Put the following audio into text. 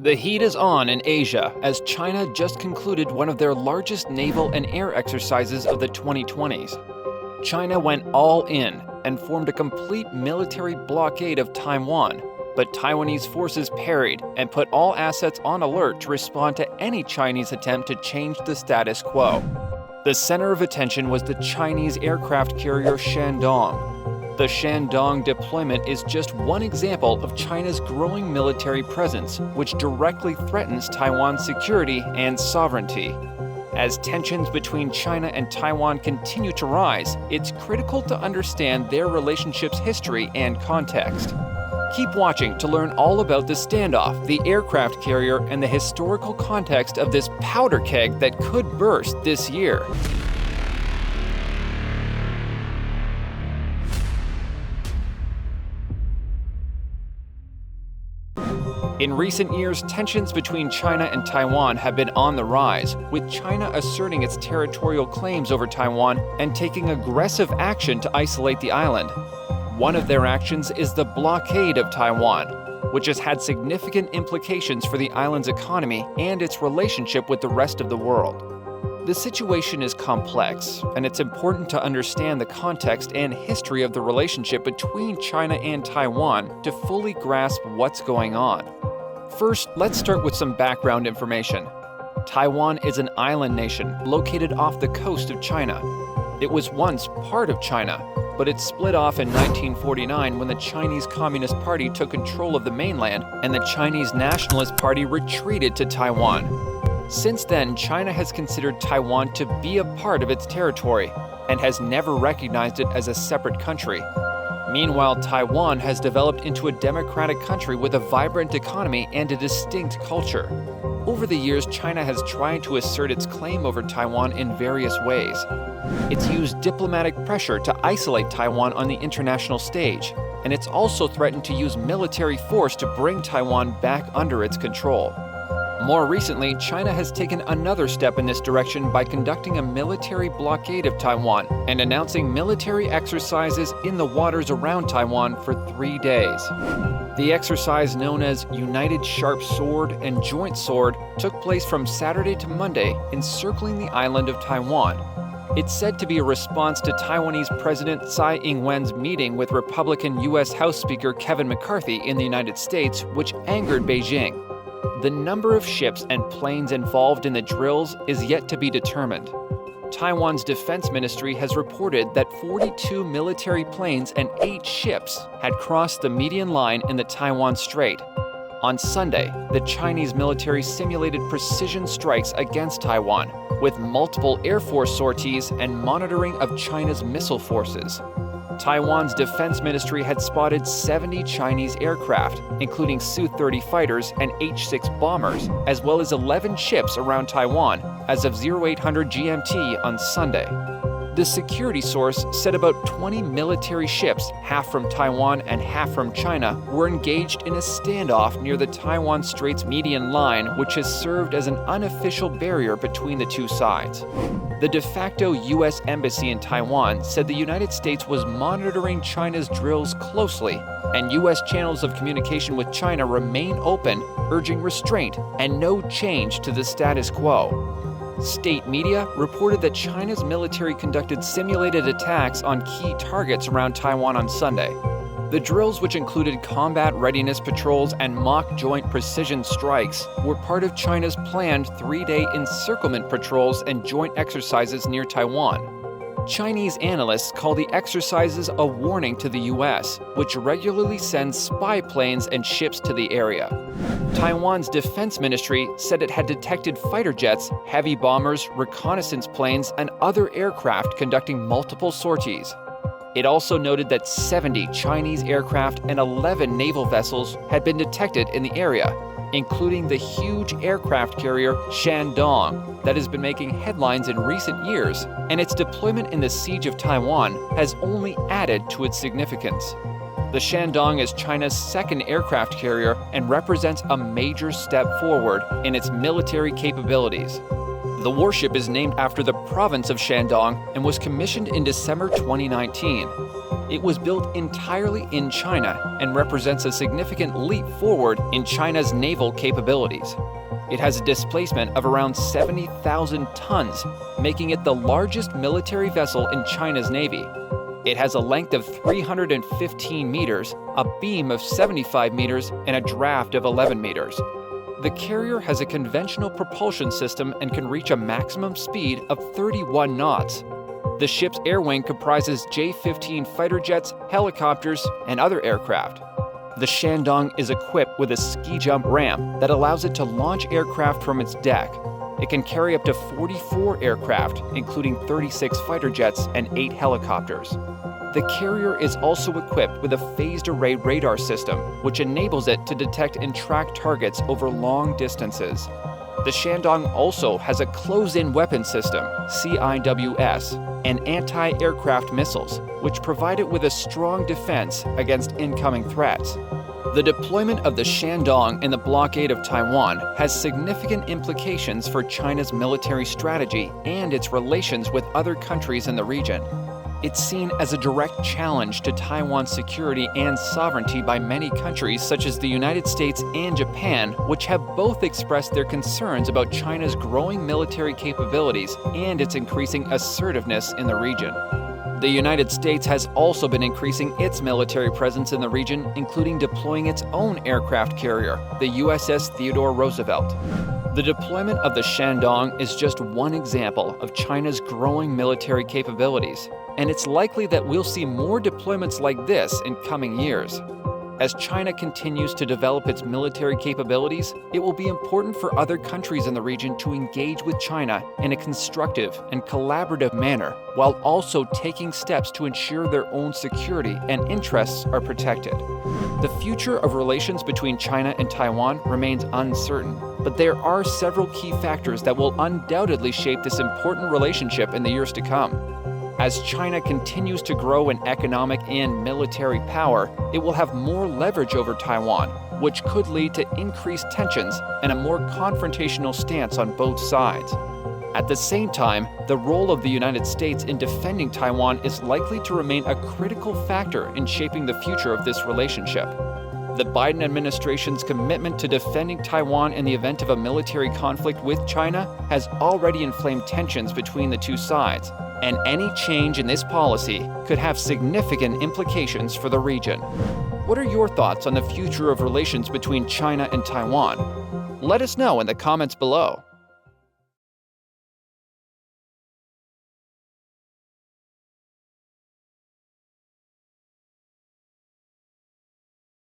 The heat is on in Asia as China just concluded one of their largest naval and air exercises of the 2020s. China went all in and formed a complete military blockade of Taiwan, but Taiwanese forces parried and put all assets on alert to respond to any Chinese attempt to change the status quo. The center of attention was the Chinese aircraft carrier Shandong. The Shandong deployment is just one example of China's growing military presence, which directly threatens Taiwan's security and sovereignty. As tensions between China and Taiwan continue to rise, it's critical to understand their relationship's history and context. Keep watching to learn all about the standoff, the aircraft carrier, and the historical context of this powder keg that could burst this year. In recent years, tensions between China and Taiwan have been on the rise, with China asserting its territorial claims over Taiwan and taking aggressive action to isolate the island. One of their actions is the blockade of Taiwan, which has had significant implications for the island's economy and its relationship with the rest of the world. The situation is complex, and it's important to understand the context and history of the relationship between China and Taiwan to fully grasp what's going on. First, let's start with some background information. Taiwan is an island nation located off the coast of China. It was once part of China, but it split off in 1949 when the Chinese Communist Party took control of the mainland and the Chinese Nationalist Party retreated to Taiwan. Since then, China has considered Taiwan to be a part of its territory and has never recognized it as a separate country. Meanwhile, Taiwan has developed into a democratic country with a vibrant economy and a distinct culture. Over the years, China has tried to assert its claim over Taiwan in various ways. It's used diplomatic pressure to isolate Taiwan on the international stage, and it's also threatened to use military force to bring Taiwan back under its control. More recently, China has taken another step in this direction by conducting a military blockade of Taiwan and announcing military exercises in the waters around Taiwan for 3 days. The exercise, known as United Sharp Sword and Joint Sword, took place from Saturday to Monday, encircling the island of Taiwan. It's said to be a response to Taiwanese President Tsai Ing-wen's meeting with Republican U.S. House Speaker Kevin McCarthy in the United States, which angered Beijing. The number of ships and planes involved in the drills is yet to be determined. Taiwan's defense ministry has reported that 42 military planes and 8 ships had crossed the median line in the Taiwan Strait. On Sunday, the Chinese military simulated precision strikes against Taiwan, with multiple Air Force sorties and monitoring of China's missile forces. Taiwan's defense ministry had spotted 70 Chinese aircraft, including Su-30 fighters and H-6 bombers, as well as 11 ships around Taiwan as of 0800 GMT on Sunday. The security source said about 20 military ships, half from Taiwan and half from China, were engaged in a standoff near the Taiwan Strait's median line, which has served as an unofficial barrier between the two sides. The de facto U.S. Embassy in Taiwan said the United States was monitoring China's drills closely, and U.S. channels of communication with China remain open, urging restraint and no change to the status quo. State media reported that China's military conducted simulated attacks on key targets around Taiwan on Sunday. The drills, which included combat readiness patrols and mock joint precision strikes, were part of China's planned 3-day encirclement patrols and joint exercises near Taiwan. Chinese analysts call the exercises a warning to the U.S., which regularly sends spy planes and ships to the area. Taiwan's defense ministry said it had detected fighter jets, heavy bombers, reconnaissance planes, and other aircraft conducting multiple sorties. It also noted that 70 Chinese aircraft and 11 naval vessels had been detected in the area, including the huge aircraft carrier Shandong that has been making headlines in recent years, and its deployment in the siege of Taiwan has only added to its significance. The Shandong is China's second aircraft carrier and represents a major step forward in its military capabilities. The warship is named after the province of Shandong and was commissioned in December 2019. It was built entirely in China and represents a significant leap forward in China's naval capabilities. It has a displacement of around 70,000 tons, making it the largest military vessel in China's navy. It has a length of 315 meters, a beam of 75 meters, and a draft of 11 meters. The carrier has a conventional propulsion system and can reach a maximum speed of 31 knots. The ship's air wing comprises J-15 fighter jets, helicopters, and other aircraft. The Shandong is equipped with a ski jump ramp that allows it to launch aircraft from its deck. It can carry up to 44 aircraft, including 36 fighter jets and 8 helicopters. The carrier is also equipped with a phased array radar system, which enables it to detect and track targets over long distances. The Shandong also has a close-in weapon system, CIWS, and anti-aircraft missiles, which provide it with a strong defense against incoming threats. The deployment of the Shandong in the blockade of Taiwan has significant implications for China's military strategy and its relations with other countries in the region. It's seen as a direct challenge to Taiwan's security and sovereignty by many countries such as the United States and Japan, which have both expressed their concerns about China's growing military capabilities and its increasing assertiveness in the region. The United States has also been increasing its military presence in the region, including deploying its own aircraft carrier, the USS Theodore Roosevelt. The deployment of the Shandong is just one example of China's growing military capabilities, and it's likely that we'll see more deployments like this in coming years. As China continues to develop its military capabilities, it will be important for other countries in the region to engage with China in a constructive and collaborative manner, while also taking steps to ensure their own security and interests are protected. The future of relations between China and Taiwan remains uncertain, but there are several key factors that will undoubtedly shape this important relationship in the years to come. As China continues to grow in economic and military power, it will have more leverage over Taiwan, which could lead to increased tensions and a more confrontational stance on both sides. At the same time, the role of the United States in defending Taiwan is likely to remain a critical factor in shaping the future of this relationship. The Biden administration's commitment to defending Taiwan in the event of a military conflict with China has already inflamed tensions between the two sides, and any change in this policy could have significant implications for the region. What are your thoughts on the future of relations between China and Taiwan? Let us know in the comments below.